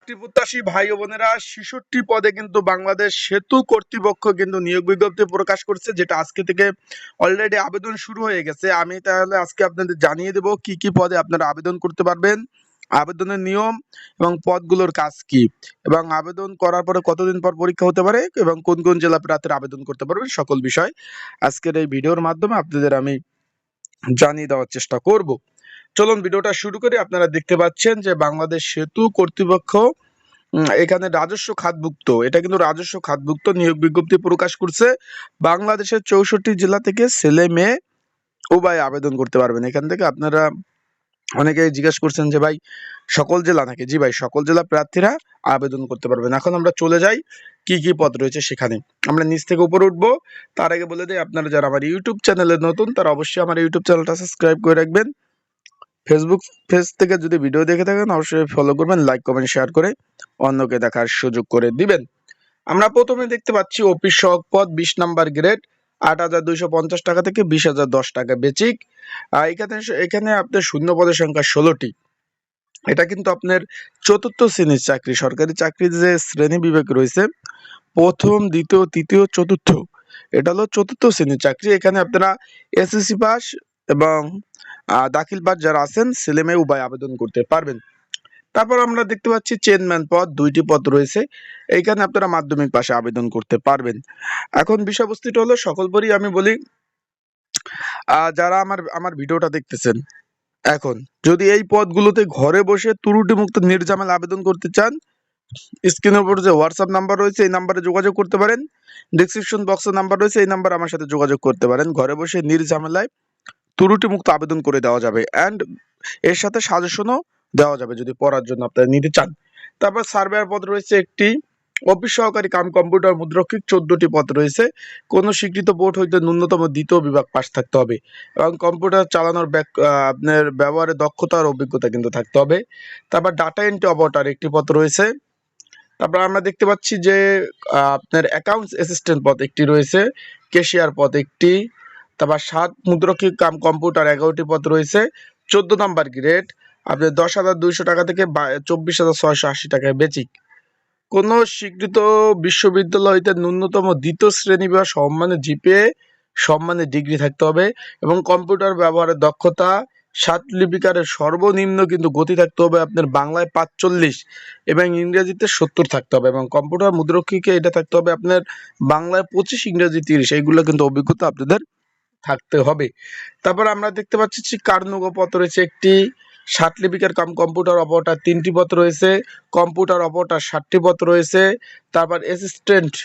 চাকরি প্রত্যাশী ভাই ও বোনেরা ৬৬ পদে কিন্তু বাংলাদেশ সেতু কর্তৃপক্ষ কিন্তু নিয়োগ বিজ্ঞপ্তি প্রকাশ করছে, যেটা আজকে থেকে অলরেডি আবেদন শুরু হয়ে গেছে। আমি তাহলে আজকে আপনাদের জানিয়ে দেব কি কি পদে আপনারা আবেদন করতে পারবেন, আবেদনের নিয়ম এবং পদগুলোর কাজ কি, এবং আবেদন করার পরে কতদিন পর পরীক্ষা হতে পারে এবং কোন কোন জেলা প্রার্থীরা আবেদন করতে পারবেন, সকল বিষয় আজকের এই ভিডিওর মাধ্যমে আপনাদের আমি জানিয়ে দেওয়ার চেষ্টা করব। চলুন ভিডিওটা শুরু করি। আপনারা দেখতে পাচ্ছেন যে বাংলাদেশ সেতু কর্তৃপক্ষ এখানে রাজস্ব খাতভুক্ত, এটা কিন্তু রাজস্ব খাতভুক্ত নিয়োগ বিজ্ঞপ্তি প্রকাশ করছে। বাংলাদেশের 64 জেলা থেকে ছেলে মেয়ে উভয় আবেদন করতে পারবেন। এখান থেকে আপনারা অনেকেই জিজ্ঞেস করছেন যে ভাই সকল জেলা নাকি? জি ভাই, সকল জেলা প্রার্থীরা আবেদন করতে পারবেন। এখন আমরা চলে যাই কি কি পদ রয়েছে সেখানে। আমরা নিচ থেকে উপরে উঠবো, তার আগে বলে দিই আপনারা যারা আমার ইউটিউব চ্যানেলে নতুন তারা অবশ্যই আমার ইউটিউব চ্যানেলটা সাবস্ক্রাইব করে রাখবেন। ফেসবুক পেজ থেকে যদি ভিডিও দেখে থাকেন অবশ্যই ফলো করবেন, লাইক কমেন্ট শেয়ার করে অন্যকে দেখার সুযোগ করে দিবেন। আমরা প্রথমে দেখতে পাচ্ছি অফিস সহক পদ 20 নাম্বার গ্রেড ৮,২৫০ টাকা থেকে 20,০১০ টাকা বেচিক। এখানে এখানে আপনার শূন্য পদের সংখ্যা 16টি। এটা কিন্তু আপনার চতুর্থ শ্রেণীর চাকরি, সরকারি চাকরির যে শ্রেণী বিভাগ রয়েছে প্রথম, দ্বিতীয়, তৃতীয়, চতুর্থ, এটা হলো চতুর্থ শ্রেণীর চাকরি। এখানে আপনারা এসএসসি পাস এবং দাখিল পাস যারা আছেন ছেলে মেয়ে উভয় আবেদন করতে পারবেন। তারপর আমরা দেখতে পাচ্ছি চেয়ারম্যান পদ 2টি পদ রয়েছে, এইখানে আপনারা মাধ্যমিক পাশে আবেদন করতে পারবেন। এখন বিষয়বস্তুটা হলো সকল পরই আমি বলি, যারা আমার ভিডিওটা দেখতেছেন এখন যদি এই পদগুলোতে ঘরে বসে ত্রুটিমুক্ত নির্ঝামেলা আবেদন করতে চান, স্ক্রিনের উপর যে হোয়াটসঅ্যাপ নাম্বার রয়েছে এই নাম্বারে যোগাযোগ করতে পারেন, ডেসক্রিপশন বক্সে নাম্বার রয়েছে এই নাম্বারে আমার সাথে যোগাযোগ করতে পারেন। ঘরে বসে নির্ঝামেলায় ত্রুটিমুক্ত আবেদন করে দেওয়া যাবে অ্যান্ড এর সাথে সাজেশনও দেওয়া যাবে যদি পড়ার জন্য আপনারা নিতে চান। তারপর সার্ভেয়ার পদ রয়েছে একটি, অফিস সহকারী কাম কম্পিউটার মুদ্রক্ষিক 14টি পদ রয়েছে। কোন স্বীকৃত বোর্ড হইতে ন্যূনতম দ্বিতীয় বিভাগ পাস থাকতে হবে এবং কম্পিউটার চালানোর আপনার ব্যবহারে দক্ষতা আর অভিজ্ঞতা কিন্তু থাকতে হবে। তারপর ডাটা এন্ট্রি অপারেটর একটি পদ রয়েছে। তারপর আমরা দেখতে পাচ্ছি যে আপনার অ্যাকাউন্টস অ্যাসিস্ট্যান্ট পদ একটি রয়েছে, ক্যাশিয়ার পদ একটি, তারপর 7 মুদ্রক্ষিক কাম কম্পিউটার 11টি পদ রয়েছে। 14 নাম্বার গ্রেড আপনার 10,200 টাকা থেকে 24,680 টাকায় বেচিক। কোন স্বীকৃত বিশ্ববিদ্যালয় হইতে ন্যূনতম দ্বিতীয় শ্রেণী বা সম্মানের জিপিএ সম্মানের ডিগ্রি থাকতে হবে এবং কম্পিউটার ব্যবহারের দক্ষতা 7 লিপিকারের সর্বনিম্ন কিন্তু গতি থাকতে হবে আপনার বাংলায় 45 এবং ইংরেজিতে 70 থাকতে হবে এবং কম্পিউটার মুদ্রক্ষিকে এটা থাকতে হবে আপনার বাংলায় 25 ইংরেজি 30, এইগুলো কিন্তু অভিজ্ঞতা আপনাদের থাকতে হবে। তারপর আমরা দেখতে পাচ্ছি কার্নুগ পদ রয়েছে একটি, 7 লিপিকার কাম কম্পিউটার অপারেটর 3টি পদ রয়েছে, কম্পিউটার অপারেটর 60টি পদ রয়েছে। তারপর অ্যাসিস্ট্যান্ট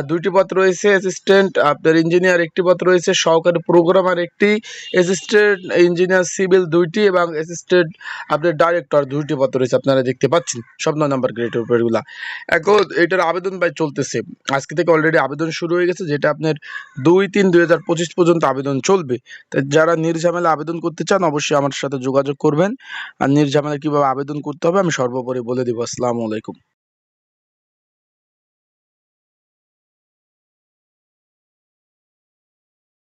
2টি পদ রয়েছে, অ্যাসিস্ট্যান্ট আপনার ইঞ্জিনিয়ার একটি পদ রয়েছে, সহকারী প্রোগ্রামার একটি, অ্যাসিস্ট্যান্ট ইঞ্জিনিয়ার সিভিল 2টি এবং অ্যাসিস্ট্যান্ট আপনার ডাইরেক্টর 2টি পদ রয়েছে। আপনারা দেখতে পাচ্ছেন সব 9 নম্বর গ্রেডের উপরগুলা। এখন এটার আবেদন চলতেছে, আজকে থেকে অলরেডি আবেদন শুরু হয়ে গেছে, যেটা আপনার 2-3-2025 পর্যন্ত আবেদন চলবে। তাই যারা নির্ঝামেলা আবেদন করতে চান অবশ্যই আমার সাথে যোগাযোগ করবেন, আর নির্ঝামেলা কিভাবে আবেদন করতে হবে আমি সর্বোপরি বলে দিব। আসসালামু আলাইকুম।